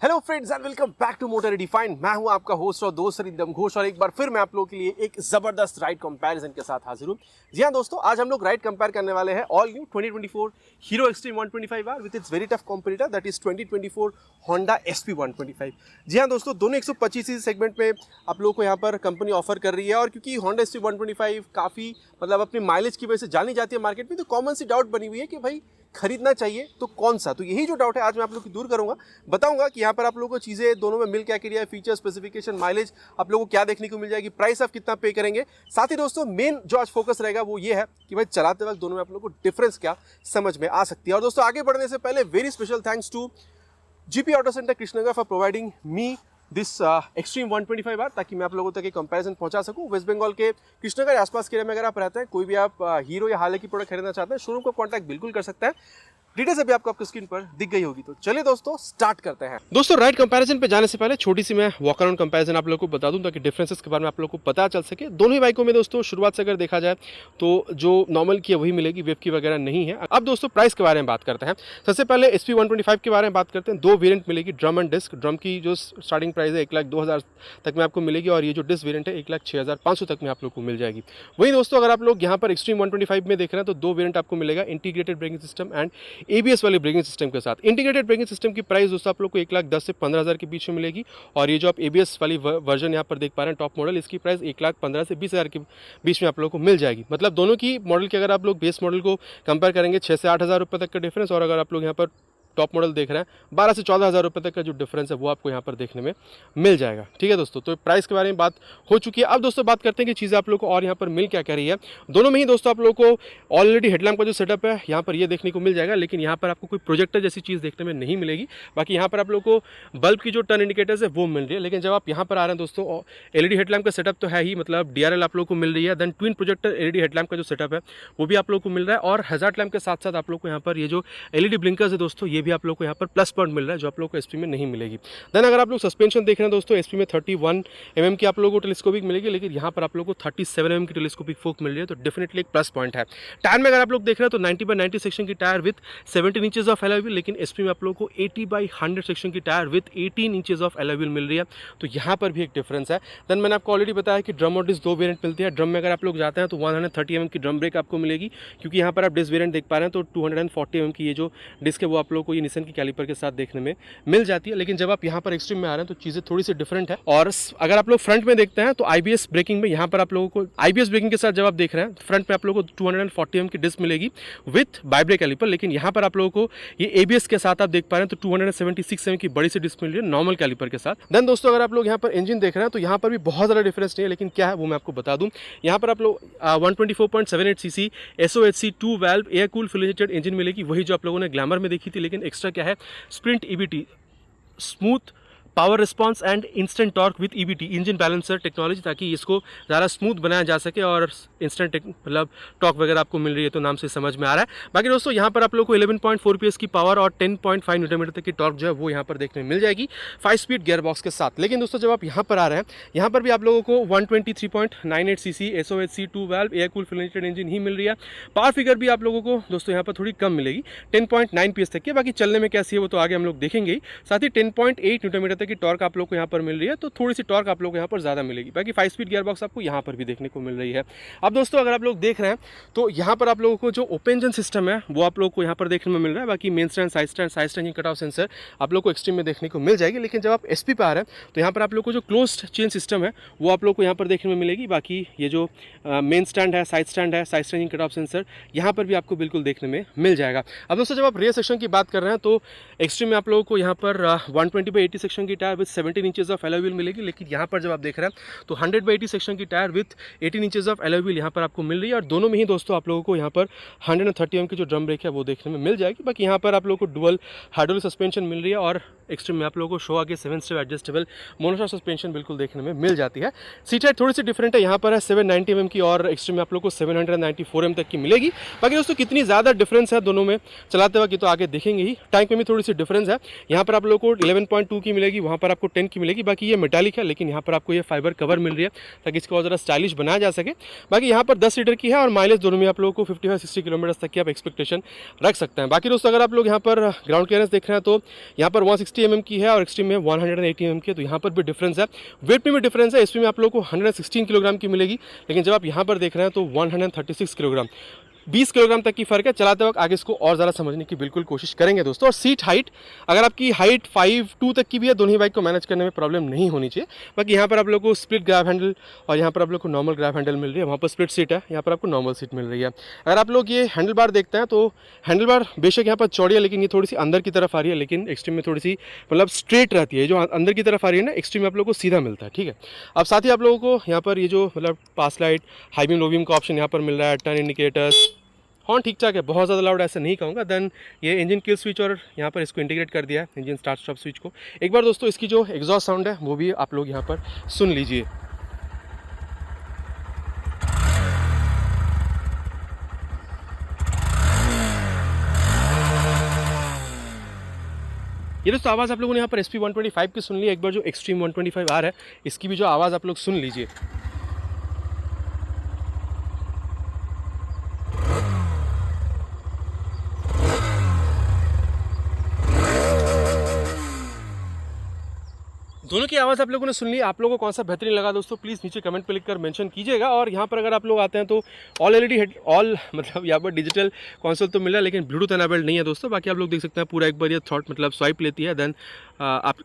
Hello friends and welcome back to motor redefined. मैं हूं आपका होस्ट और दोस्त रिदम घोष और एक बार फिर मैं आप लोगों के लिए एक जबरदस्त राइड कंपैरिजन के साथ हाजिर हूं। जी हां दोस्तों, आज हम लोग राइड कंपेयर करने वाले हैं all new 2024 hero extreme 125R with its very tough competitor that is 2024 Honda SP 125। जी हां दोस्तों, दोनों 125 सीसी सेगमेंट में आप लोगों को यहाँ पर कंपनी ऑफर कर रही है और क्योंकि होंडा SP 125 काफ़ी अपनी माइलेज की वजह से जानी जाती है मार्केट में, तो कॉमन सी डाउट बनी हुई है कि भाई खरीदना चाहिए तो कौन सा। तो यही जो डाउट है आज मैं आप लोग की दूर करूंगा, बताऊंगा कि यहाँ पर आप लोगों को चीज़ें दोनों में मिल क्या क्या है, फीचर स्पेसिफिकेशन, माइलेज आप लोगों को क्या देखने को मिल जाएगी, प्राइस आप कितना पे करेंगे। साथ ही दोस्तों मेन जो आज फोकस रहेगा वो ये है कि भाई चलाते वक्त दोनों में आप लोगों को डिफरेंस क्या समझ में आ सकती है। और दोस्तों आगे बढ़ने से पहले very special thanks to GP auto centre Krishnanagar for providing me this extreme 125R, ताकि मैं आप लोगों तक एक कंपैरिजन पहुंचा सकूं। वेस्ट बंगाल के कृष्णनगर आसपास के एरिया में अगर आप रहते हैं, कोई भी आप हीरो या हाले की प्रोडक्ट खरीदना चाहते हैं, शोरूम को कांटेक्ट बिल्कुल कर सकते हैं। डिटेल्स अभी आपको आपकी स्क्रीन पर दिख गई होगी। तो चलिए दोस्तों स्टार्ट करते हैं। दोस्तों राइड कंपैरिजन पे जाने से पहले छोटी सी मैं वॉक अराउंड कंपैरिजन आप लोगों को बता दूं ताकि डिफरेंसेस के बारे में आप लोगों को पता चल सके। दोनों ही बाइकों में दोस्तों शुरुआत से अगर देखा जाए तो जो नॉर्मल की है वही मिलेगी, वेव की वगैरह नहीं है। अब दोस्तों प्राइस के बारे में बात करते हैं। सबसे पहले SP 125 के बारे में बात करते हैं। दो वेरिएंट मिलेगी, ड्रम एंड डिस्क। ड्रम की जो स्टार्टिंग प्राइस है 1,02,000 तक में आपको मिलेगी और ये जो डिस्क वेरिएंट है 1,06,500 तक में आप लोग को मिल जाएगी। वहीं दोस्तों अगर आप लोग यहाँ पर एक्सट्रीम 125 में देख रहे हैं तो दो वेरिएंट आपको मिलेगा, integrated braking system and ABS वाली ब्रेकिंग सिस्टम के साथ। इंटीग्रेटेड ब्रेकिंग सिस्टम की प्राइस दोस्तों आप लोग को 1,10,000 से 15,000 के बीच में मिलेगी और ये जो आप ABS वाली वर्जन यहाँ पर देख पा रहे हैं टॉप मॉडल, इसकी प्राइस 1,15,000 से 20,000 के बीच में आप लोग को मिल जाएगी। मतलब दोनों की मॉडल की अगर आप लोग बेस मॉडल को कंपेयर करेंगे 6,000 से 8,000 रुपये तक का डिफरेंस, और अगर आप लोग यहाँ पर टॉप मॉडल देख रहे हैं 12,000 से 14,000 रुपये तक का जो डिफरेंस है वो आपको यहाँ पर देखने में मिल जाएगा। ठीक है दोस्तों, तो प्राइस के बारे में बात हो चुकी है। अब दोस्तों बात करते हैं कि चीज़ें आप लोग को और यहाँ पर मिल क्या क्या रही है। दोनों में ही दोस्तों आप लोग को ऑलरेडी हेडलैम्प का जो सेटअप है यहाँ पर ये देखने को मिल जाएगा, लेकिन यहाँ पर आपको कोई प्रोजेक्टर जैसी चीज़ देखने में नहीं मिलेगी। बाकी यहाँ पर आप लोग को बल्ब की जो टर्न इंडिकेटर्स है वो मिल रही है, लेकिन जब आप यहाँ पर आ रहे हैं दोस्तों LED हेडलैम्प का सेटअप तो है ही, मतलब DRL आप लोग को मिल रही है। Then twin projector LED headlamp का जो सेटअप है वो भी आप लोग को मिल रहा है और हज़ार लैम्प के साथ साथ आप लोग को यहाँ पर ये जो LED ब्लिंकर्स है दोस्तों ये भी आप लोग को यहाँ पर प्लस पॉइंट मिल रहा है जो आप लोग को SP में नहीं मिलेगी। देन अगर आप लोग सस्पेंशन देख रहे हैं दोस्तों SP में 31 mm की आप लोगों को टेलीस्कोपिक मिलेगी, लेकिन यहाँ पर आप लोग को 37 mm की टेलीस्कोपिक फोक मिल रही है, तो डेफिनेटली एक प्लस पॉइंट है। टायर में अगर आप लोग देख रहे हैं तो 90/90 सेक्शन की tyre with 17 inches of alloy wheel, लेकिन SP में आप लोग को 80/100 सेक्शन की tyre with 18 inches of alloy wheel मिल रही है, तो यहाँ पर भी एक डिफरेंस है। देन मैंने आपको ऑलरेडी बताया कि ड्रम और डिस्क दो वेरिएंट मिलती है। ड्रम में अगर आप लोग जाते हैं तो 130 mm की ड्रम ब्रेक आपको मिलेगी, क्योंकि यहाँ पर आप डिस्क वेरिएंट देख पा रहे हैं तो 240 mm की ये जो डिस्क है वो आप लोग को ये निसन की कैलिपर के साथ देखने में मिल जाती है। लेकिन जब आप यहाँ पर एक्सट्रीम में आ रहे हैं तो चीज़ें थोड़ी सी डिफरेंट है। और अगर आप लोग फ्रंट में देखते हैं तो IBS ब्रेकिंग में यहाँ पर आप लोगों को IBS ब्रेकिंग के साथ जब आप देख रहे हैं फ्रंट में आप लोगों को 240 mm की डिस्क मिलेगी विथ बाइब्रेक कैलिपर, लेकिन यहाँ पर आप लोगों को ये ABS के साथ आप देख पा रहे हैं तो 276 mm की बड़ी सी डिस्क मिल रही है नॉर्मल कैलिपर के साथ। देन दोस्तों अगर आप लोग यहाँ पर इंजन देख रहे हैं तो यहाँ पर भी बहुत ज़्यादा डिफरेंस नहीं है, लेकिन क्या है वो मैं आपको बता दूँ। यहाँ पर आप लोग 124.78 cc SOHC 2 valve air cool fuel injected engine मिलेगी, वही जो आप लोगों ने ग्लैमर में देखी थी, लेकिन एक्स्ट्रा क्या है sprint EBT, smooth power response and instant torque with EBT engine balancer technology, ताकि इसको ज़्यादा स्मूथ बनाया जा सके और इंस्टेंट मतलब टॉर्क वगैरह आपको मिल रही है, तो नाम से समझ में आ रहा है। बाकी दोस्तों यहाँ पर आप लोग को 11.4 PS की पावर और 10.5 Nm तक की टॉर्क जो है वो यहाँ पर देखने में मिल जाएगी 5 स्पीड गियर बॉक्स के साथ। लेकिन दोस्तों जब आप यहाँ पर आ रहे हैं यहाँ पर भी आप लोगों को 123.98 cc SOHC 2 valve air cool fuel injected engine ही मिल रही है। पावर फिगर भी आप लोगों को दोस्तों यहाँ पर थोड़ी कम मिलेगी 10.9 PS तक की। बाकी चलने में कैसी है वो तो आगे हम लोग देखेंगे ही। साथ ही 10.8 Nm तक की टॉर्क आप लोग को यहाँ पर मिल रही है, तो थोड़ी सी टॉर्क आप लोग को यहाँ पर ज़्यादा मिलेगी। बाकी 5 स्पीड गियर बॉक्स आपको यहाँ पर भी देखने को मिल रही है। अब दोस्तों अगर आप लोग देख रहे हैं तो यहाँ पर आप लोगों को जो ओपन इंजन सिस्टम है वो आप लोग को यहाँ पर देखने में मिल रहा है। बाकी main stand, side stand cut off sensor आप लोग को एक्सट्रीम में देखने को मिल जाएगी। लेकिन जब आप SP पे आ रहे हैं तो यहाँ पर आप लोग को जो क्लोज्ड चेन सिस्टम है वो आप लोग को यहाँ पर देखने में मिलेगी। बाकी ये जो मेन स्टैंड है, side stand cut off sensor यहाँ पर भी आपको बिल्कुल देखने में मिल जाएगा। अब दोस्तों जब आप रेयर सेक्शन की बात कर रहे हैं तो एक्सट्रीम में आप लोगों को यहाँ पर 120/80 सेक्शन की tyre with 17 inches of alloy wheel मिलेगी, लेकिन यहाँ पर जब आप देख रहे हैं तो 100/80 सेक्शन की tyre with 18 inches of alloy wheel यहाँ पर आपको मिल रही है। और दोनों में ही दोस्तों आप लोगों को यहाँ पर 130 mm की जो ड्रम ब्रेक है वो देखने में मिल जाएगी। बाकी यहाँ पर आप लोगों को डुअल हाइड्रोलिक सस्पेंशन मिल रही है और एक्सट्रीम में आप लोगों को शो आगे 7 स्टेप एडजस्टेबल मोनोशॉक सस्पेंशन बिल्कुल देखने में मिल जाती है। सीट हाइट थोड़ी सी डिफरेंट है, यहाँ पर है 790 mm की और एक्सट्रीम में आप लोग को 794 mm तक की मिलेगी। बाकी दोस्तों कितनी ज़्यादा डिफरेंस है दोनों में चलाते वक्त तो आगे देखेंगे ही। टैंक में भी थोड़ी सी डिफरेंस है, यहाँ पर आप लोग को 11.2 की मिलेगी मिलेगी वहाँ पर आपको 10 की मिलेगी। बाकी ये मेटालिक है, लेकिन यहाँ पर आपको ये फाइबर कवर मिल रही है ताकि इसको और ज़रा स्टाइलिश बनाया जा सके। बाकी यहाँ पर 10 लीटर की है और माइलेज दोनों में आप लोगों को 55-60 किलोमीटर तक की आप एक्सपेक्टेशन रख सकते हैं। बाकी दोस्तों अगर आप लोग यहाँ पर ग्राउंड क्लियरेंस देख रहे हैं तो यहाँ पर 160 mm की है और एक्सट्रीम में 180 mm की है, तो यहाँ पर भी डिफरेंस है। वेट में भी डिफरेंस है, इसमें आप लोगों को 116 किलोग्राम की मिलेगी, लेकिन जब आप यहाँ पर देख रहे हैं तो 136 किलोग्राम, 20 किलोग्राम तक की फ़र्क है। चलाते वक्त आगे इसको और ज़्यादा समझने की बिल्कुल कोशिश करेंगे दोस्तों। और सीट हाइट, अगर आपकी हाइट 5'2" तक की भी है, दोनों ही बाइक को मैनेज करने में प्रॉब्लम नहीं होनी चाहिए। बाकी यहाँ पर आप लोग को स्प्लिट ग्रैब हैंडल और यहाँ पर आप लोग को नॉर्मल ग्रैब हैंडल मिल रही है, वहाँ पर स्प्लिट सीट है, यहाँ पर आपको नॉर्मल सीट मिल रही है। अगर आप लोग ये हैंडल बार देखते हैं तो हैंडल बार बेशक यहाँ पर चौड़ी है, लेकिन ये थोड़ी सी अंदर की तरफ आ रही है, लेकिन एक्सट्रीम में थोड़ी सी मतलब स्ट्रेट रहती है। जो अंदर की तरफ आ रही है ना, एक्सट्रीम में आप लोग को सीधा मिलता है, ठीक है। अब साथ ही आप लोगों को यहाँ पर ये जो मतलब pass light, high beam, low beam का ऑप्शन यहाँ पर मिल रहा है, टर्न इंडिकेटर्स, हॉर्न ठीक ठाक है, बहुत ज़्यादा लाउड ऐसे नहीं कहूँगा। देन ये इंजन किल स्विच और यहाँ पर इसको इंटीग्रेट कर दिया है, इंजन स्टार्ट स्टॉप स्विच को। एक बार दोस्तों इसकी जो एग्जॉस्ट साउंड है वो भी आप लोग यहाँ पर सुन लीजिए। ये दोस्तों आवाज़ आप लोगों ने यहाँ पर SP 125 की सुन ली। एक बार जो एक्सट्रीम 125 R है इसकी भी जो आवाज़ आप लोग सुन लीजिए। दोनों की आवाज़ आप लोगों ने सुन ली। आप लोगों को कौन सा बेहतरीन लगा दोस्तों, प्लीज़ नीचे कमेंट पे लिखकर मेंशन कीजिएगा। और यहाँ पर अगर आप लोग आते हैं तो ऑल LED हेड, ऑल मतलब यहाँ पर डिजिटल कंसोल तो मिल रहा है, लेकिन ब्लूटूथ एनेबल्ड नहीं है दोस्तों। बाकी आप लोग देख सकते हैं पूरा एक बार ये थॉट मतलब स्वाइप लेती है। देन आप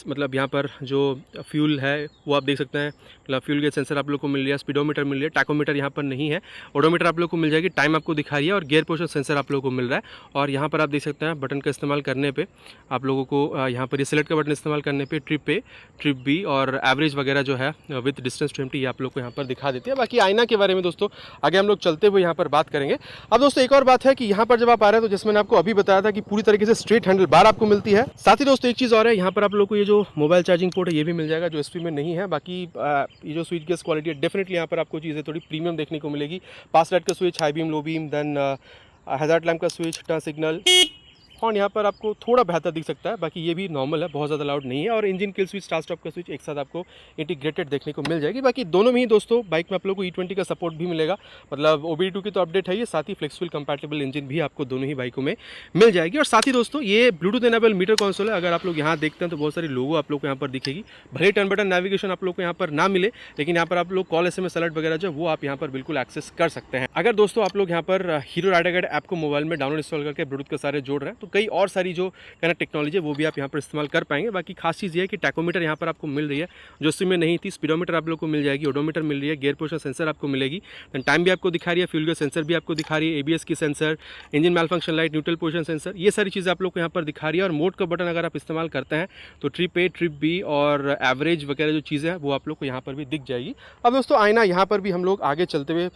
मतलब यहाँ पर जो फ्यूल है वो आप देख सकते हैं, मतलब फ्यूल गेज सेंसर आप लोग को मिल रही है, स्पीडोमीटर मिल रही है, टैकोमीटर यहाँ पर नहीं है, ओडोमीटर आप लोग को मिल जाएगी, टाइम आपको दिखा रही है और गियर पोजिशन सेंसर आप लोगों को मिल रहा है। और यहाँ पर आप देख सकते हैं बटन का इस्तेमाल करने पे आप लोगों को यहाँ पर ये सेलेक्ट का बटन इस्तेमाल करने पे ट्रिप बी और एवरेज वगैरह जो है विद डिस्टेंस टू एम्प्टी ये आप लोग को यहाँ पर दिखा देती है। बाकी आईना के बारे में दोस्तों आगे हम लोग चलते हुए यहाँ पर बात करेंगे। अब दोस्तों एक और बात है कि यहाँ पर जब आप आ रहे हैं तो जैसे मैंने आपको अभी बताया था कि पूरी तरीके से स्ट्रेट हैंडल बार आपको मिलती है। साथ ही दोस्तों एक चीज़ और है, यहाँ पर आप लोग को ये जो मोबाइल चार्जिंग पोर्ट है ये भी मिल जाएगा, जो SP में नहीं है। बाकी ये जो स्विच गेस क्वालिटी है डेफिनेटली यहाँ पर आपको चीज़ें थोड़ी प्रीमियम देखने को मिलेगी। पास लाइट का switch, high beam, low beam, then hazard lamp का स्विच, टर्न सिग्नल, हॉर्न यहाँ पर आपको थोड़ा बेहतर दिख सकता है। बाकी ये भी नॉर्मल है, बहुत ज़्यादा लाउड नहीं है। और engine kill switch, start stop का स्विच एक साथ आपको इंटीग्रेटेड देखने को मिल जाएगी। बाकी दोनों में ही दोस्तों बाइक में आप लोग को E20 का सपोर्ट भी मिलेगा, मतलब OBD2 की तो अपडेट है ये, साथ ही फ्लेक्सिबल कंपैटिबल इंजन भी आपको दोनों ही बाइकों में मिल जाएगी। और साथ ही दोस्तों ये ब्लूटूथ एनेबल मीटर कंसोल है। अगर आप लोग यहाँ देखते हैं तो बहुत सारी लोगो आप लोग को यहाँ पर दिखेगी। भले टर्न बटन नेविगेशन आप लोग को यहाँ पर ना मिले, लेकिन यहाँ पर आप लोग कॉल SMS अलर्ट वगैरह जो वो आप यहाँ पर बिल्कुल एक्सेस कर सकते हैं। अगर दोस्तों आप लोग यहाँ पर हीरो राइडर गाइड ऐप को मोबाइल में डाउनलोड इंस्टॉल करके ब्लूटूथ के सारे जोड़ रहे हैं तो कई और सारी जो कनेक्ट टेक्नोलॉजी है वो भी आप यहाँ पर इस्तेमाल कर पाएंगे। बाकी खास चीज़ ये है कि टैकोमीटर यहाँ पर आपको मिल रही है जो उसमें में नहीं थी, स्पीडोमीटर आप लोग को मिल जाएगी, ओडोमीटर मिल रही है, गियर पोजिशन सेंसर आपको मिलेगी, टाइम भी आपको दिखा रही है, फ्यूल गेज सेंसर भी आपको दिखा रही है, ABS की sensor, engine malfunction light, neutral position sensor, ये सारी चीज़ें आप लोग को यहाँ पर दिखा रही है। और मोड का बटन अगर आप इस्तेमाल करते हैं तो ट्रिप A, ट्रिप B और एवरेज वगैरह जो चीज़ें हैं वो आप लोग को यहाँ पर भी दिख जाएगी। अब दोस्तों आईना, यहाँ पर भी हम लोग आगे चलते हुए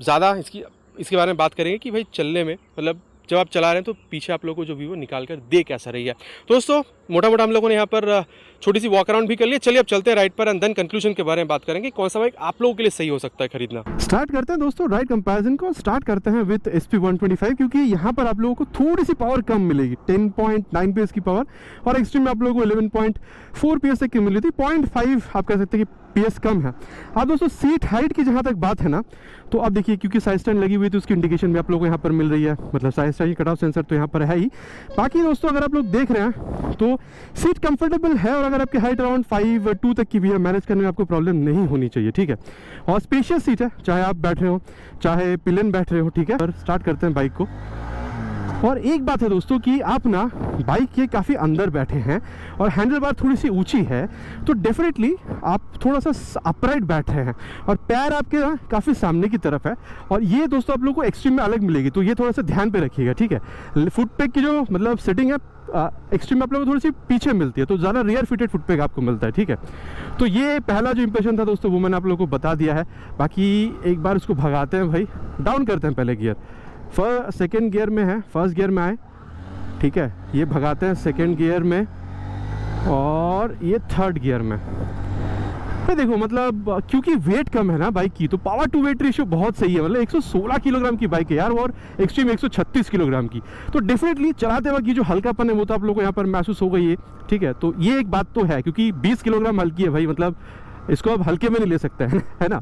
ज़्यादा इसके बारे में बात करेंगे कि भाई चलने में मतलब जब आप चला रहे हैं तो पीछे आप लोगों को जो व्यू है निकाल कर दे कैसा रही है। तो दोस्तों मोटा मोटा हम लोगों ने यहाँ पर छोटी सी वॉक अराउंड भी कर लिया। चलिए अब चलते हैं राइड पर एंड देन कंक्लूजन के बारे में बात करेंगे, कौन सा बाइक आप लोगों के लिए सही हो सकता है खरीदना। स्टार्ट करते हैं दोस्तों राइड कंपैरिजन को, स्टार्ट करते हैं विद SP 125 क्योंकि यहाँ पर आप लोगों को थोड़ी सी पावर कम मिलेगी, 10.9 PS की पावर, और एक्सट्रीम में आप लोगों को 11.4 PS तक की मिली थी, 0.5 आप कह सकते हैं कि PS कम है। अब दोस्तों सीट हाइट की जहाँ तक बात है ना, तो अब देखिए क्योंकि साइड स्टैंड लगी हुई है तो उसकी इंडिकेशन भी आप लोगों को यहाँ पर मिल रही है, मतलब साइड स्टैंड की कट ऑफ सेंसर तो यहाँ पर है ही। बाकी दोस्तों अगर आप लोग देख रहे हैं तो सीट कंफर्टेबल है, और अगर आपकी हाइट अराउंड 5'2" तक की भी है, मैनेज करने में आपको प्रॉब्लम नहीं होनी चाहिए, ठीक है। और स्पेशियस सीट है, चाहे आप बैठ रहे हो चाहे पिलियन बैठ रहे हो, ठीक है। और स्टार्ट करते हैं बाइक को। और एक बात है दोस्तों कि आप ना बाइक के काफ़ी अंदर बैठे हैं और हैंडल बार थोड़ी सी ऊंची है, तो डेफिनेटली आप थोड़ा सा अपराइट बैठ रहे हैं और पैर आपके ना काफ़ी सामने की तरफ है, और ये दोस्तों आप लोग को एक्सट्रीम में अलग मिलेगी, तो ये थोड़ा सा ध्यान पे रखिएगा, ठीक है। फुट पैक की जो मतलब सेटिंग है एक्सट्रीम में आप लोगों को थोड़ी सी पीछे मिलती है, तो ज़्यादा रियर फिटेड फुट पैक आपको मिलता है, ठीक है। तो ये पहला जो इंप्रेशन था दोस्तों वो मैंने आप लोगों को बता दिया है। बाकी एक बार इसको भगाते हैं भाई, डाउन करते हैं पहले गियर, सेकेंड गियर में है, फर्स्ट गियर में आए, ठीक है, ये भगाते हैं सेकेंड गियर में और ये थर्ड गियर में। पे देखो मतलब क्योंकि वेट कम है ना बाइक की, तो पावर टू वेट रेशियो बहुत सही है। मतलब 116 किलोग्राम की बाइक है यार, और एक्सट्रीम 136 किलोग्राम की। तो डेफिनेटली चलाते वक्त ये जो हल्कापन है वो तो आप लोगों को यहाँ पर महसूस होगा ही, ठीक है। तो ये एक बात तो है, क्योंकि 20 किलोग्राम हल्की है भाई, मतलब इसको आप हल्के में नहीं ले सकते हैं है ना।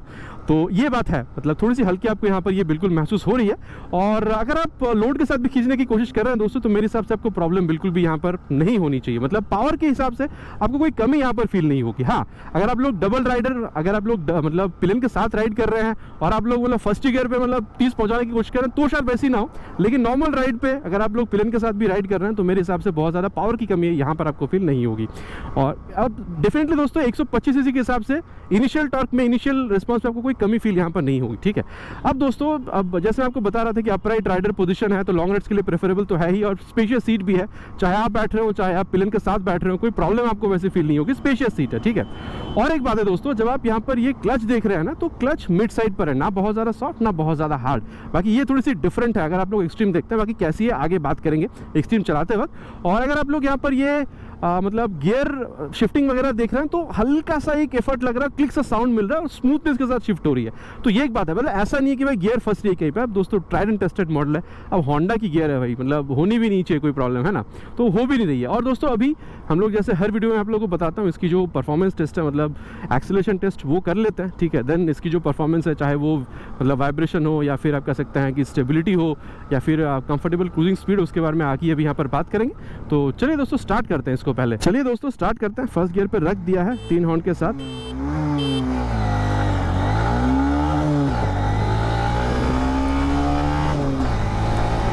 तो ये बात है, मतलब थोड़ी सी हल्की आपको यहाँ पर ये बिल्कुल महसूस हो रही है। और अगर आप लोड के साथ भी खींचने की कोशिश कर रहे हैं दोस्तों, तो मेरे हिसाब से आपको प्रॉब्लम बिल्कुल भी यहाँ पर नहीं होनी चाहिए। मतलब पावर के हिसाब से आपको कोई कमी यहाँ पर फील नहीं होगी। हाँ, अगर आप लोग डबल राइडर, अगर आप लोग मतलब पिलन के साथ राइड कर रहे हैं और आप लोग मतलब फर्स्ट गियर पे मतलब 30 पहुँचाने की कोशिश कर रहे हैं, तो शायद वैसी ना हो। लेकिन नॉर्मल राइड पे अगर आप लोग पिलन के साथ भी राइड कर रहे हैं, तो मेरे हिसाब से बहुत ज़्यादा पावर की कमी यहाँ पर आपको फील नहीं होगी। और अब डेफिनेटली दोस्तों 125 सीसी के हिसाब से इनिशियल टॉर्क में, इनिशियल रिस्पॉन्स में आपको कोई कमी फील यहाँ पर नहीं होगी, ठीक है। अब दोस्तों, अब जैसे मैं आपको बता रहा था कि अपराइट राइडर पोजीशन है, तो लॉन्ग राइड्स के लिए प्रेफरेबल तो है ही, और स्पेशियस सीट भी है। चाहे आप बैठ रहे हो, चाहे आप पिलन के साथ बैठ रहे हो, कोई प्रॉब्लम आपको वैसे फील नहीं होगी, स्पेशियस सीट है, ठीक है। और एक बात है दोस्तों, जब आप यहाँ पर ये क्लच देख रहे हैं ना, तो क्लच मिड साइड पर है, ना बहुत ज़्यादा सॉफ्ट, ना बहुत ज़्यादा हार्ड। बाकी ये थोड़ी सी डिफरेंट है अगर आप लोग एक्सट्रीम देखते हैं। बाकी कैसी है आगे बात करेंगे एक्सट्रीम चलाते वक्त। और अगर आप लोग यहाँ पर ये मतलब गियर शिफ्टिंग वगैरह देख रहे हैं, तो हल्का सा एक एफर्ट लग रहा है, क्लिक सा साउंड मिल रहा है और स्मूथनेस के साथ शिफ्ट हो रही है। तो ये एक बात है, मतलब ऐसा नहीं है कि भाई गियर फंस रही है कहीं पे। अब दोस्तों ट्राइड एंड टेस्टेड मॉडल है, अब होंडा की गियर है भाई, मतलब होनी भी नहीं चाहिए कोई प्रॉब्लम, है ना। तो हो भी नहीं रही है। और दोस्तों अभी हम लोग जैसे हर वीडियो में आप लोगों को बताता हूँ, इसकी जो परफॉर्मेंस टेस्ट है, मतलब एक्सेलरेशन टेस्ट, वो कर लेते हैं, ठीक है। देन इसकी जो परफॉर्मेंस है, चाहे वो मतलब वाइब्रेशन हो, या फिर आप कह सकते हैं कि स्टेबिलिटी हो, या फिर कंफर्टेबल क्रूजिंग स्पीड, उसके बारे में आगे अभी यहाँ पर बात करेंगे। तो चलिए दोस्तों स्टार्ट करते हैं इसको। पहले चलिए दोस्तों स्टार्ट करते हैं। फर्स्ट गियर पे रख दिया है 3 हॉर्न के साथ।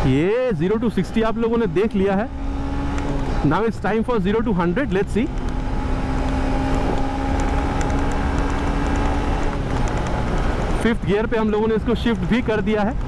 ये 0 to 60 आप लोगों ने देख लिया है। Now it's time for 0 to 100। Let's see. Fifth gear पे हम लोगों ने इसको शिफ्ट भी कर दिया है।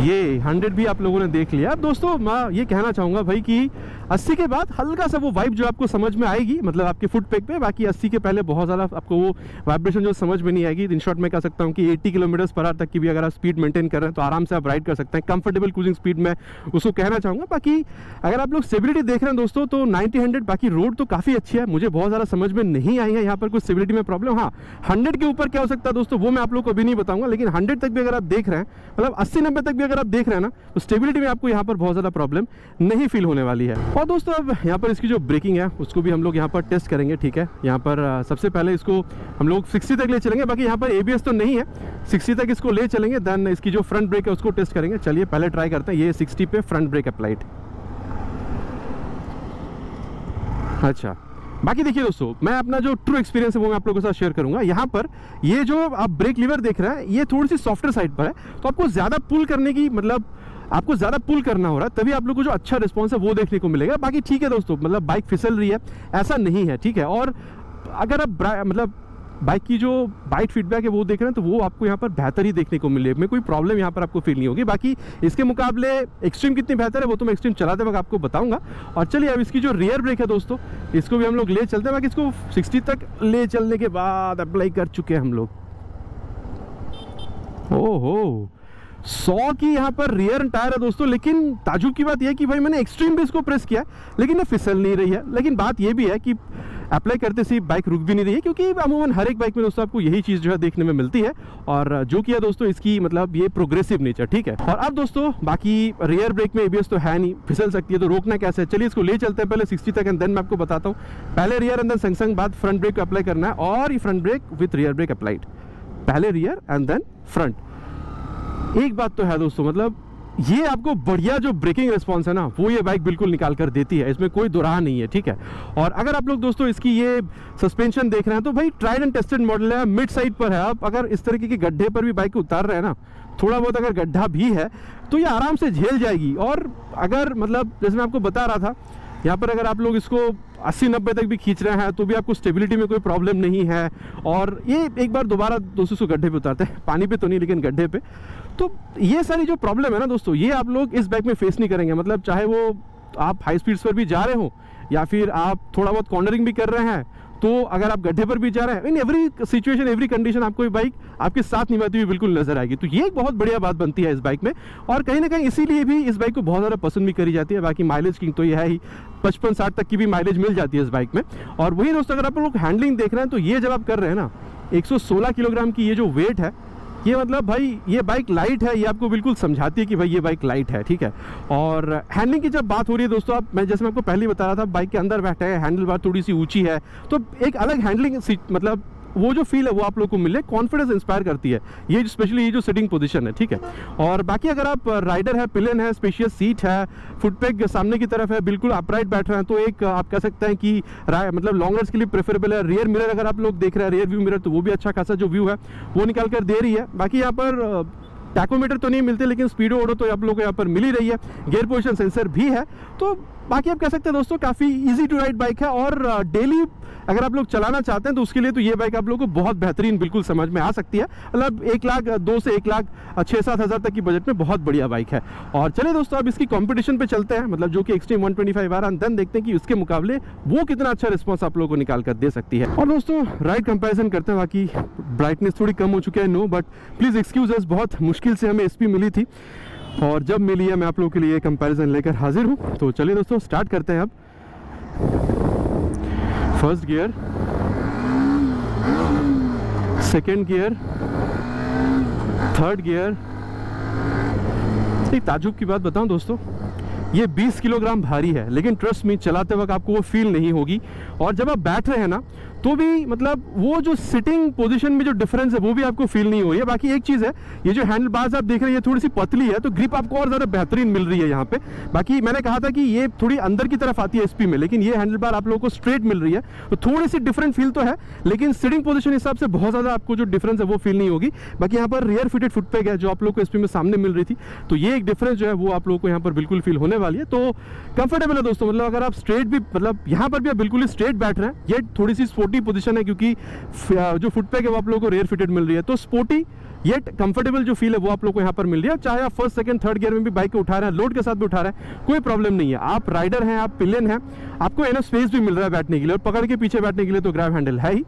ये 100 भी आप लोगों ने देख लिया। अब दोस्तों मैं ये कहना चाहूँगा भाई कि 80 के बाद हल्का सा वो वाइब जो आपको समझ में आएगी, मतलब आपके फुट पेग पे। बाकी 80 के पहले बहुत ज़्यादा आपको वो वाइब्रेशन जो समझ में नहीं आएगी। इन शॉर्ट में कह सकता हूँ कि 80 किलोमीटर/आवर तक की भी अगर आप स्पीड मेंटेन कर रहे हैं, तो आराम से आप राइड कर सकते हैं, कंफर्टेबल क्रूजिंग स्पीड में, उसको कहना चाहूँगा। बाकी अगर आप लोग स्टेबिलिटी देख रहे हैं दोस्तों, तो 90-100 बाकी रोड तो काफ़ी अच्छी है, मुझे बहुत ज़्यादा समझ में नहीं आई है यहाँ पर कुछ स्टेबिलिटी में प्रॉब्लम। हाँ, 100 के ऊपर क्या हो सकता है दोस्तों, वो मैं आप लोग को अभी नहीं बताऊँगा। लेकिन 100 तक भी अगर आप देख रहे हैं, मतलब 80-90 तक भी अगर आप देख रहे हैं ना, तो स्टेबिलिटी में आपको यहाँ पर बहुत ज़्यादा प्रॉब्लम नहीं फील होने वाली है। और दोस्तों अब यहाँ पर इसकी जो ब्रेकिंग है उसको भी हम लोग यहाँ पर टेस्ट करेंगे, ठीक है। यहाँ पर सबसे पहले इसको हम लोग 60 तक ले चलेंगे। बाकी यहाँ पर ABS तो नहीं है, 60 तक इसको ले चलेंगे। देन इसकी जो फ्रंट ब्रेक है उसको टेस्ट करेंगे। चलिए पहले ट्राई करते हैं। ये 60 पे फ्रंट ब्रेक अप्लाइड। अच्छा, बाकी देखिए दोस्तों, मैं अपना जो ट्रू एक्सपीरियंस है वो मैं आप लोगों के साथ शेयर करूंगा। यहाँ पर ये जो आप ब्रेक लीवर देख रहे हैं, ये थोड़ी सी सॉफ्टर साइड पर है, तो आपको ज़्यादा पुल करने की, मतलब आपको ज़्यादा पुल करना हो रहा है, तभी आप लोग को जो अच्छा रिस्पॉन्स है वो देखने को मिलेगा। बाकी ठीक है दोस्तों, मतलब बाइक फिसल रही है ऐसा नहीं है, ठीक है। और अगर आप मतलब बाइक की जो बाइट फीडबैक है वो देख रहे हैं, तो वो आपको यहाँ पर बेहतर ही देखने को मिले, में कोई प्रॉब्लम यहाँ पर आपको फील नहीं होगी। बाकी इसके मुकाबले एक्सट्रीम कितनी बेहतर है वो तो मैं एक्सट्रीम चलाते वक्त आपको बताऊंगा। और चलिए अब इसकी जो रियर ब्रेक है दोस्तों, इसको भी हम लोग ले चलते हैं। बाकी इसको 60 तक ले चलने के बाद अप्लाई कर चुके हैं हम लोग। ओहो, 100 की यहाँ पर रियर टायर है दोस्तों। लेकिन ताजुब की बात यह है कि भाई मैंने एक्सट्रीम भी इसको प्रेस किया, लेकिन ये फिसल नहीं रही है। लेकिन बात यह भी है कि अप्लाई करते से बाइक रुक भी नहीं रही है, क्योंकि अमूमन हर एक बाइक में दोस्तों आपको यही चीज़ जो है देखने में मिलती है। और जो किया दोस्तों इसकी मतलब ये प्रोग्रेसिव नेचर, ठीक है। और अब दोस्तों बाकी रियर ब्रेक में ABS तो है नहीं, फिसल सकती है, तो रोकना कैसे है। चलिए इसको ले चलते हैं पहले 60 तक, एंड देन मैं आपको बताता हूँ। पहले रियर एंड देन संग बाद फ्रंट ब्रेक को अप्लाई करना है, और ये front brake with rear brake applied. पहले रियर एंड देन फ्रंट। एक बात तो है दोस्तों, मतलब ये आपको बढ़िया जो ब्रेकिंग रिस्पॉन्स है ना, वो ये बाइक बिल्कुल निकाल कर देती है, इसमें कोई दुराह नहीं है, ठीक है। और अगर आप लोग दोस्तों इसकी ये सस्पेंशन देख रहे हैं, तो भाई ट्राइड एंड टेस्टेड मॉडल है, मिड साइड पर है। आप अगर इस तरीके के गड्ढे पर भी बाइक को उतार रहे हैं ना, थोड़ा बहुत अगर गड्ढा भी है, तो ये आराम से झेल जाएगी। और अगर मतलब जैसे मैं आपको बता रहा था, यहाँ पर अगर आप लोग इसको 80-90 तक भी खींच रहे हैं, तो भी आपको स्टेबिलिटी में कोई प्रॉब्लम नहीं है। और ये एक बार दोबारा दोस्तों इसको गड्ढे पे उतारते हैं, पानी पे तो नहीं लेकिन गड्ढे पे, तो ये सारी जो प्रॉब्लम है ना दोस्तों, ये आप लोग इस बाइक में फेस नहीं करेंगे। मतलब चाहे वो आप हाई स्पीड्स पर भी जा रहे हो, या फिर आप थोड़ा बहुत कॉर्नरिंग भी कर रहे हैं, तो अगर आप गड्ढे पर भी जा रहे हैं, in every situation every condition आपको ये बाइक आपके साथ निभाती हुई बिल्कुल नजर आएगी। तो ये एक बहुत बढ़िया बात बनती है इस बाइक में, और कहीं ना कहीं इसीलिए भी इस बाइक को बहुत ज़्यादा पसंद भी करी जाती है। बाकी माइलेज किंग तो ये है ही, 55-60 तक की भी माइलेज मिल जाती है इस बाइक में। और वही दोस्तों अगर आप लोग हैंडलिंग देख रहे हैं तो ये जब आप कर रहे हैं ना, 116 किलोग्राम की ये जो वेट है, ये मतलब भाई ये बाइक लाइट है, ये आपको बिल्कुल समझाती है कि भाई ये बाइक लाइट है, ठीक है। और हैंडलिंग की जब बात हो रही है दोस्तों, मैं जैसे मैं आपको पहले ही बता रहा था, बाइक के अंदर बैठे हैं, हैंडल बार थोड़ी सी ऊंची है, तो एक अलग हैंडलिंग मतलब वो जो फील है वो आप लोग को मिले, कॉन्फिडेंस इंस्पायर करती है ये, स्पेशली ये जो सिटिंग पोजीशन है, ठीक है। और बाकी अगर आप राइडर है, पिलियन है, स्पेशियस सीट है, फुटपैग सामने की तरफ है, बिल्कुल अपराइट बैठ रहे हैं, तो एक आप कह सकते हैं कि मतलब लॉन्ग राइड्स के लिए प्रेफरेबल है। रियर मिरर अगर आप लोग देख रहे हैं, रियर व्यू मिरर, तो वो भी अच्छा खासा जो व्यू है वो निकाल कर दे रही है। बाकी यहाँ पर टैकोमीटर तो नहीं मिलते, लेकिन स्पीडो ओडो तो आप लोगों को यहाँ पर मिल ही रही है, गियर पोजीशन सेंसर भी है। तो बाकी आप कह सकते हैं दोस्तों काफ़ी इजी टू राइड बाइक है, और डेली अगर आप लोग चलाना चाहते हैं तो उसके लिए तो ये बाइक आप लोगों को बहुत बेहतरीन बिल्कुल समझ में आ सकती है। मतलब 1,02,000 से 1,06,000-1,07 हज़ार तक की बजट में बहुत बढ़िया बाइक है। और चलिए दोस्तों अब इसकी कंपटीशन पे चलते हैं, मतलब जो कि एक्सट्रीम 125 आ रहा है, देखते हैं कि उसके मुकाबले वो कितना अच्छा रिस्पॉन्स आप लोगों को निकाल कर दे सकती है। और दोस्तों राइड कंपेरिजन करते हैं, बाकी ब्राइटनेस थोड़ी कम हो चुकी है, no but please excuse us, बहुत मुश्किल से हमें एसपी मिली थी, और जब मिली है मैं आप लोगों के लिए कंपैरिजन लेकर हाजिर हूँ। तो चलिए दोस्तों स्टार्ट करते हैं अब। First gear, second gear, third gear. एक ताजुब की बात बताऊं दोस्तों, ये 20 किलोग्राम भारी है, लेकिन ट्रस्ट में चलाते वक्त आपको वो फील नहीं होगी। और जब आप बैठ रहे हैं ना, तो भी मतलब वो जो सिटिंग पोजीशन में जो डिफरेंस है वो भी आपको फील नहीं हो रही है। बाकी एक चीज़ है, ये जो हैंडल बार्स आप देख रहे हैं ये थोड़ी सी पतली है, तो ग्रिप आपको और ज़्यादा बेहतरीन मिल रही है यहाँ पे। बाकी मैंने कहा था कि ये थोड़ी अंदर की तरफ आती है एसपी में, लेकिन ये हैंडल बार आप लोगों को स्ट्रेट मिल रही है, तो थोड़ी सी डिफरेंट फील तो है, लेकिन सिटिंग पोजीशन हिसाब से बहुत ज़्यादा आपको जो डिफरेंस है वो फील नहीं होगी। बाकी यहाँ पर रियर फिटेड फुटपैग है जो आप लोग को एसपी में सामने मिल रही थी, तो ये एक डिफरेंस जो है वो आप लोगों को यहाँ पर बिल्कुल फील होने वाली है। तो कंफर्टेबल है दोस्तों, मतलब अगर आप स्ट्रेट भी, मतलब यहाँ पर भी आप बिल्कुल ही स्ट्रेट बैठ रहे हैं। ये थोड़ी सी स्पोर्टी पोजीशन है क्योंकि जो फुटपैग है वो आप लोगों को रियर फिटेड मिल रही है, तो स्पोर्टी येट कंफर्टेबल जो फील है वो आप लोगों को यहाँ पर मिल रही है। चाहे आप फर्स्ट सेकंड थर्ड गियर में भी बाइक को उठा रहे हैं, लोड के साथ भी उठा रहे हैं, कोई प्रॉब्लम नहीं है। आप राइडर हैं, आप पिलियन हैं, आपको एनफ स्पेस भी मिल रहा है बैठने के लिए, और पकड़ के पीछे बैठने के लिए तो ग्रैब हैंडल है ही।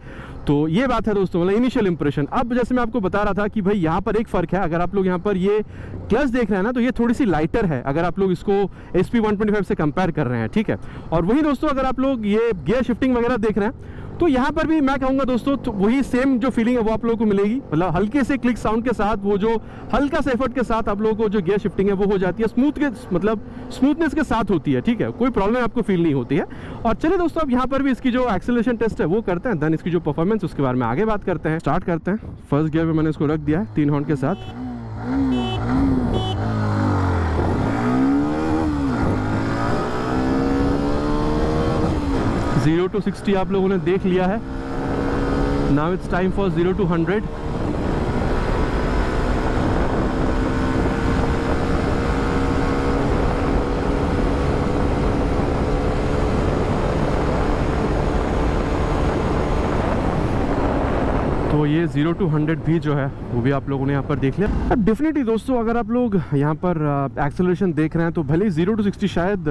तो ये बात है दोस्तों, मतलब इनिशियल इंप्रेशन। अब जैसे मैं आपको बता रहा था कि भाई यहाँ पर एक फ़र्क है, अगर आप लोग यहाँ पर ये क्लच देख रहे हैं ना, तो ये थोड़ी सी लाइटर है अगर आप लोग इसको SP 125 से कंपेयर कर रहे हैं, ठीक है। और वही दोस्तों अगर आप लोग ये गियर शिफ्टिंग वगैरह देख रहे हैं, तो यहाँ पर भी मैं कहूँगा दोस्तों तो वही सेम जो फीलिंग है वो आप लोगों को मिलेगी। मतलब हल्के से क्लिक साउंड के साथ, वो जो हल्का सा एफर्ट के साथ आप लोगों को जो गियर शिफ्टिंग है वो हो जाती है, स्मूथनेस के साथ होती है, ठीक है, कोई प्रॉब्लम आपको फील नहीं होती है। और चलिए दोस्तों अब यहाँ पर भी इसकी जो एक्सेलरेशन टेस्ट है वो करते हैं, देन इसकी जो परफॉर्मेंस उसके बारे में आगे बात करते हैं। स्टार्ट करते हैं। फर्स्ट गियर में मैंने इसको रख दिया है 3 हॉर्न के साथ। 0 to 60 आप लोगों ने देख लिया है। Now it's time for 0 to 100। तो ये 0 to 100 भी जो है वो भी आप लोगों ने यहाँ पर देख लिया। अब डेफिनेटली दोस्तों अगर आप लोग यहाँ पर एक्सेलरेशन देख रहे हैं तो भले 0 to 60 शायद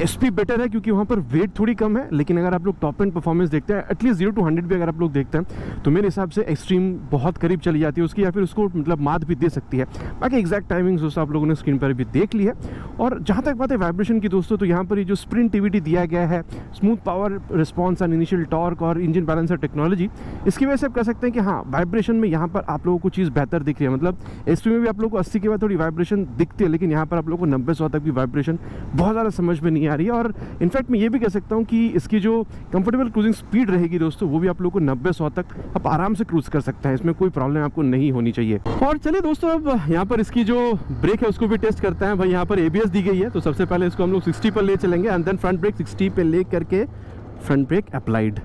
SP बेटर है क्योंकि वहाँ पर वेट थोड़ी कम है, लेकिन अगर आप लोग टॉप एंड परफॉर्मेंस देखते हैं, एटलीस्ट 0 to 100 भी अगर आप लोग देखते हैं तो मेरे हिसाब से एक्सट्रीम बहुत करीब चली जाती है उसकी, या फिर उसको मतलब मात भी दे सकती है। बाकी एग्जैक्ट टाइमिंग्स दोस्तों आप लोगों ने स्क्रीन पर भी देख ली है। और जहाँ तक बात है वाइब्रेशन की दोस्तों, तो यहाँ पर ये जो स्प्रिंटिविटी दिया गया है, smooth power response and initial torque और इंजन बैलेंसर टेक्नोलॉजी, इसकी वजह से आप कह सकते हैं कि हाँ वाइब्रेशन में यहाँ पर आप लोगों को चीज़ बेहतर दिख रही है। मतलब SP में भी आप लोगों को 80 के बाद थोड़ी वाइब्रेशन दिखती है, लेकिन यहाँ पर आप लोगों को 90-100 तक भी वाइब्रेशन बहुत ज़्यादा समझ में नहीं आ रही है। और इनफैक्ट मैं ये भी कह सकता हूँ कि इसकी जो कंफर्टेबल क्रूजिंग स्पीड रहेगी दोस्तों, वो भी आप लोगों को 90-100 तक आप आराम से क्रूज कर सकते हैं, इसमें कोई प्रॉब्लम आपको नहीं होनी चाहिए। और चलिए दोस्तों अब यहाँ पर इसकी जो ब्रेक है उसको भी टेस्ट करते हैं। भाई यहाँ पर ABS दी गई है, तो सबसे पहले इसको हम लोग 60 पर ले चलेंगे, एंड देन फ्रंट ब्रेक 60 पे ले करके फ्रंट ब्रेक अप्लाइड।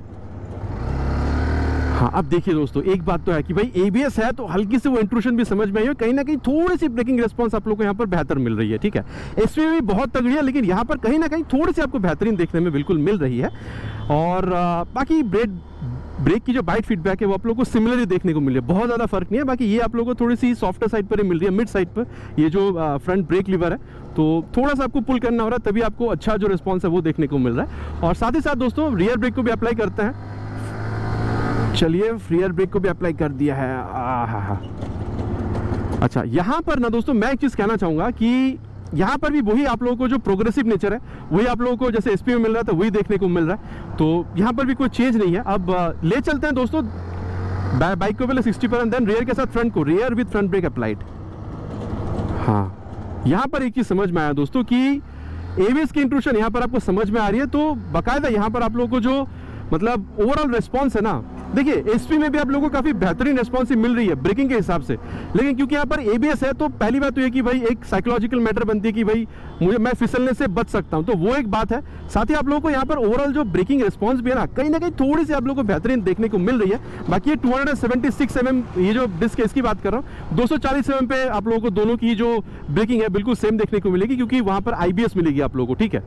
हाँ अब देखिए दोस्तों एक बात तो है कि भाई ABS है तो हल्की से वो इंट्रूशन भी समझ में आई है, कहीं ना कहीं थोड़ी सी ब्रेकिंग रिस्पांस आप लोग को यहाँ पर बेहतर मिल रही है, ठीक है। SP भी बहुत तगड़ी है, लेकिन यहाँ पर कहीं ना कहीं थोड़ी सी आपको बेहतरीन देखने में बिल्कुल मिल रही है। और बाकी ब्रेक की जो बाइट फीडबैक है वो आप लोगों को सिमिलरली देखने को मिल रही है, बहुत ज़्यादा फर्क नहीं है। बाकी ये आप लोगों को थोड़ी सी सॉफ्टर साइड पर ही मिल रही है, मिड साइड पर ये जो फ्रंट ब्रेक लीवर है, तो थोड़ा सा आपको पुल करना हो रहा है, तभी आपको अच्छा जो रिस्पॉन्स है वो देखने को मिल रहा है। और साथ ही साथ दोस्तों रियर ब्रेक को भी अप्लाई करते हैं। चलिए रियर ब्रेक को भी अप्लाई कर दिया है। हाँ। अच्छा, यहाँ पर ना दोस्तों मैं एक चीज़ कहना चाहूँगा कि यहाँ पर भी वही आप लोगों को जो प्रोग्रेसिव नेचर है वही आप लोगों को जैसे एसपी में मिल रहा था वही देखने को मिल रहा है, तो यहाँ पर भी कोई चेंज नहीं है। अब ले चलते हैं दोस्तों बाइक को पहले 60 पर, देन रियर के साथ फ्रंट को, rear with front brake applied. हाँ, यहाँ पर एक चीज़ समझ में आया दोस्तों कि एबीएस की इंट्रूशन यहाँ पर आपको समझ में आ रही है, तो बाकायदा यहाँ पर आप लोगों को जो मतलब ओवरऑल रिस्पॉन्स है ना, देखिए एसपी में भी आप लोगों को काफ़ी बेहतरीन रिस्पॉन्स मिल रही है ब्रेकिंग के हिसाब से, लेकिन क्योंकि यहाँ पर एबीएस है तो पहली बात तो ये कि भाई एक साइकोलॉजिकल मैटर बनती है कि भाई मैं फिसलने से बच सकता हूँ, तो वो एक बात है। साथ ही आप लोगों को यहाँ पर ओवरऑल जो ब्रेकिंग रिस्पॉन्स भी है ना कहीं थोड़ी सी आप लोगों को बेहतरीन देखने को मिल रही है। बाकी ये 276 mm ये जो डिस्क है इसकी बात कर रहा हूँ, 240 mm पे आप लोगों को दोनों की जो ब्रेकिंग है बिल्कुल सेम देखने को मिलेगी, क्योंकि वहाँ पर आईबीएस मिलेगी आप लोगों को, ठीक है।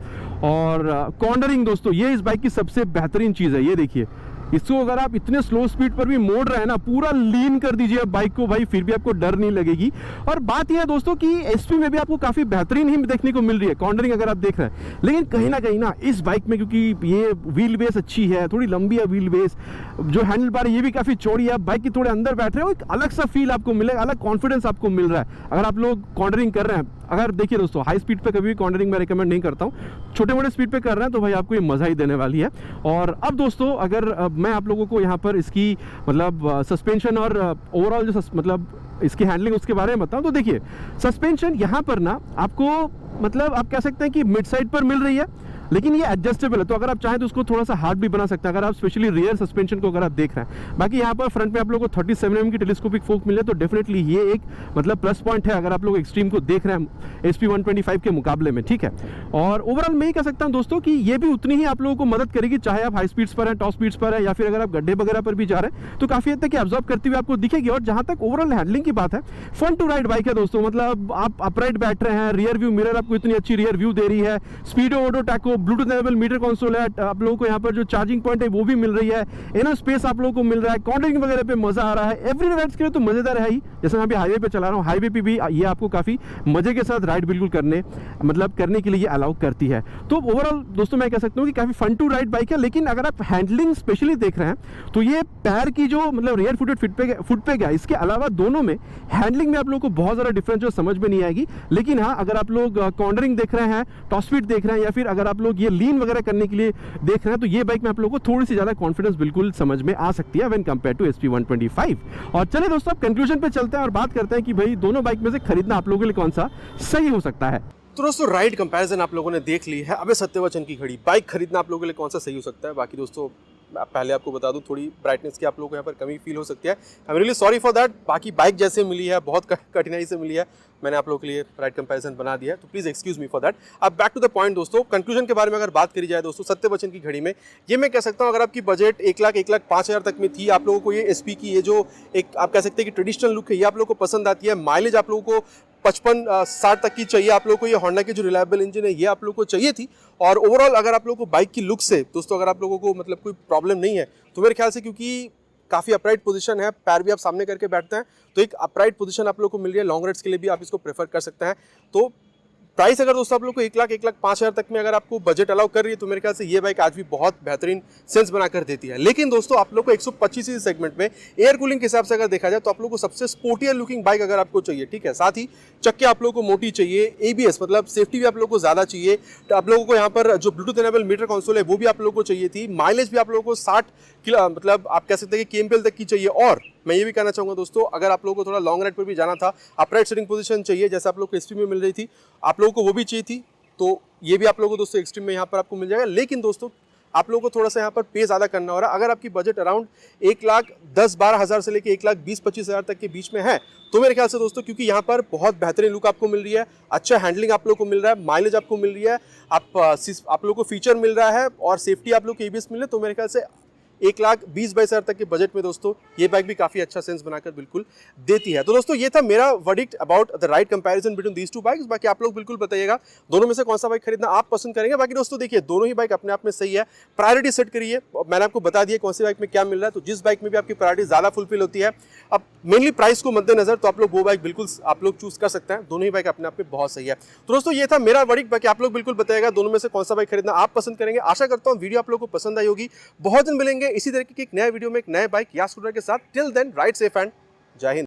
और कॉर्नरिंग दोस्तों ये इस बाइक की सबसे बेहतरीन चीज़ है, ये देखिए इसको अगर आप इतने स्लो स्पीड पर भी मोड़ रहे हैं ना, पूरा लीन कर दीजिए बाइक को भाई, फिर भी आपको डर नहीं लगेगी। और बात यह है दोस्तों कि एसपी में भी आपको काफ़ी बेहतरीन ही देखने को मिल रही है कॉर्नरिंग अगर आप देख रहे हैं, लेकिन कहीं ना इस बाइक में क्योंकि ये व्हील बेस अच्छी है, थोड़ी लंबी है व्हील बेस, जो हैंडल बार है ये भी काफ़ी चौड़ी है, बाइक के थोड़े अंदर बैठ रहे हो, एक अलग सा फील आपको मिलेगा, अलग कॉन्फिडेंस आपको मिल रहा है अगर आप लोग कॉर्नरिंग कर रहे हैं। अगर देखिए दोस्तों हाई स्पीड पे कभी भी कॉर्नरिंग में रिकमेंड नहीं करता हूँ, छोटे मोटे स्पीड पे कर रहे हैं तो भाई आपको ये मज़ा ही देने वाली है। और अब दोस्तों अगर मैं आप लोगों को यहाँ पर इसकी मतलब सस्पेंशन और ओवरऑल जो मतलब इसकी हैंडलिंग उसके बारे में बताऊँ, तो देखिए सस्पेंशन यहाँ पर ना आपको मतलब आप कह सकते हैं कि मिड साइड पर मिल रही है, लेकिन ये एडजस्टेबल है, तो अगर आप चाहें तो उसको थोड़ा सा हार्ड भी बना सकते हैं अगर आप स्पेशली रियर सस्पेंशन को अगर आप देख रहे हैं। बाकी यहाँ पर फ्रंट में आप लोगों को 37 mm की टेलीस्कोपिक फोक मिले, तो डेफिनेटली ये एक मतलब प्लस पॉइंट है अगर आप लोग एक्सट्रीम को देख रहे हैं SP 125 के मुकाबले में, ठीक है। और ओवरऑल मैं ये कह सकता हूँ दोस्तों कि ये भी उतनी ही आप लोगों को मदद करेगी, चाहे आप हाई स्पीड्स पर हैं, टॉप स्पीड्स पर है, या फिर अगर आप गड्ढे वगैरह पर भी जा रहे हैं तो काफ़ी हद तक एब्जॉर्ब करती हुई आपको दिखेगी। और जहाँ तक ओवरऑल हैंडलिंग की बात है, फ्रंट टू राइट बाइक है दोस्तों, मतलब आप अपराइट बैठ रहे हैं, रियर व्यू मिरर आपको इतनी अच्छी रियर व्यू दे रही है, speedo odo tacho Bluetooth enable meter console है, आप लोगों को यहाँ पर जो चार्जिंग पॉइंट है वो भी मिल रही है, इनर स्पेस आप लोगों को मिल रहा है, कॉर्नरिंग वगैरह पे मजा आ रहा है। एवरी राइड्स के लिए तो मजेदार है ही, जैसे मैं अभी हाईवे पे चला रहा हूँ, हाईवे पे भी ये आपको काफी मजे के साथ राइड बिल्कुल करने के लिए ये अलाउ करती है। तो ओवरऑल दोस्तों मैं कह सकता हूँ कि काफी फन टू राइड बाइक है, लेकिन अगर आप हैंडलिंग स्पेशली देख रहे हैं तो ये पैर की जो मतलब रियर फुट पे गया, इसके अलावा दोनों में हैंडलिंग में आप लोगों को बहुत ज्यादा डिफरेंस जो समझ में नहीं आएगी। लेकिन हाँ, अगर आप लोग कॉर्नरिंग देख रहे हैं, टॉप स्पीड देख रहे हैं, या फिर अगर आप लोग ये लीन वगैरह करने के लिए देख रहे हैं, तो ये बाइक में आप लोगों को थोड़ी सी ज्यादा कॉन्फिडेंस बिल्कुल समझ में आ सकती है व्हेन कंपेयर टू SP 125। और चलिए दोस्तों अब कंक्लूजन पे चलते हैं और बात करते हैं कि भाई दोनों बाइक में से खरीदना आप लोगों के लिए कौन सा सही हो सकता है। तो दोस्तों राइड कंपैरिजन आप लोगों ने देख ली है। अबे सत्यवचन की घड़ी, बाइक खरीदना आप लोगों के लिए कौन सा सही हो सकता है। बाकी दोस्तों पहले आपको बता दूं, थोड़ी ब्राइटनेस की आप लोगों को यहाँ पर कमी फील हो सकती है, I am really sorry for that. बाकी बाइक जैसे मिली है, बहुत कठिनाई से मिली है, मैंने आप लोगों के लिए राइड कंपैरिजन बना दिया है, तो please excuse me for that. अब बैक टू द पॉइंट दोस्तों, कंक्लूजन के बारे में अगर बात करी जाए दोस्तों, सत्यवचन की घड़ी में ये मैं कह सकता हूँ अगर आपकी बजट 1,05,000 तक में थी, आप लोगों को ये SP की ये जो एक आप कह सकते हैं कि ट्रेडिशनल लुक है ये आप लोगों को पसंद आती है, माइलेज आप लोगों को 55-60 तक की चाहिए, आप लोगों को ये होंडा की जो रिलायबल इंजन है ये आप लोगों को चाहिए थी। और ओवरऑल अगर आप लोगों को बाइक की लुक से दोस्तों अगर आप लोगों को मतलब कोई प्रॉब्लम नहीं है, तो मेरे ख्याल से क्योंकि काफ़ी अपराइट पोजीशन है, पैर भी आप सामने करके बैठते हैं, तो एक अपराइट पोजीशन आप लोगों को मिल रही है, लॉन्ग राइड्स के लिए भी आप इसको प्रेफर कर सकते हैं। तो प्राइस अगर दोस्तों आप लोग को 1,05,000 तक में अगर आपको बजट अलाउ कर रही है, तो मेरे ख्याल से ये बाइक आज भी बहुत बेहतरीन सेंस बना कर देती है। लेकिन दोस्तों आप लोग को 125 सीसी सेगमेंट में एयर कूलिंग के हिसाब से अगर देखा जाए तो आप लोग को सबसे स्पोर्टियर लुकिंग बाइक अगर आपको चाहिए, ठीक है, साथ ही चक्के आप लोगों को मोटी चाहिए, ABS मतलब सेफ्टी भी आप लोगों को ज़्यादा चाहिए, तो आप लोगों को यहाँ पर जो ब्लूटूथ एनेबल मीटर कंसोल है वो भी आप लोगों को चाहिए थी, माइलेज भी आप लोगों को 60 किलो मतलब आप कह सकते हैं कि KMPL तक की चाहिए। और मैं ये भी कहना चाहूँगा दोस्तों, अगर आप लोगों को थोड़ा लॉन्ग राइड पर भी जाना था, अपराइट सिटिंग पोजीशन चाहिए जैसे आप लोग को SP में मिल रही थी, आप लोगों को वो भी चाहिए थी, तो ये भी आप लोगों को दोस्तों एक्सट्रीम में यहाँ पर आपको मिल जाएगा। लेकिन दोस्तों आप लोगों को थोड़ा सा यहाँ पर पे ज़्यादा करना हो रहा है। अगर आपकी बजट अराउंड 1,10-12,000 से लेके 1,20-25,000 तक के बीच में है, तो मेरे ख्याल से दोस्तों क्योंकि यहाँ पर बहुत बेहतरीन लुक आपको मिल रही है, अच्छा हैंडलिंग आप लोगों को मिल रहा है, माइलेज आपको मिल रही है, आप लोगों को फीचर मिल रहा है और सेफ्टी आप लोग को ABS मिल रहा है, तो मेरे ख्याल से 1,20,22,000 तक के बजट में दोस्तों ये बाइक भी काफ़ी अच्छा सेंस बनाकर बिल्कुल देती है। तो दोस्तों ये था मेरा verdict about the ride comparison between these two bikes. बाकी आप लोग बिल्कुल बताइएगा दोनों में से कौन सा बाइक खरीदना आप पसंद करेंगे। बाकी दोस्तों देखिए दोनों ही बाइक अपने आप में सही है, प्रायोरिटी सेट करिए, मैंने आपको बता दिया कौन सी बाइक में क्या मिल रहा है, तो जिस बाइक में भी आपकी प्रायोरिटी ज़्यादा फुलफिल होती है, अब मेनली प्राइस को मद्देनजर, तो आप लोग वो बाइक बिल्कुल आप लोग चूज कर सकते हैं, दोनों ही बाइक अपने आप में बहुत सही है। तो दोस्तों ये था मेरा वर्डिक्ट। बाकी आप लोग बिल्कुल बताइएगा दोनों में से कौन सा बाइक खरीदना आप पसंद करेंगे। आशा करता हूँ वीडियो आप लोग को पसंद आई होगी। बहुत जल्द मिलेंगे मिलेंगे इसी तरीके की एक नए वीडियो में एक नए बाइक या स्कूटर के साथ। Till then ride safe and जय हिंद।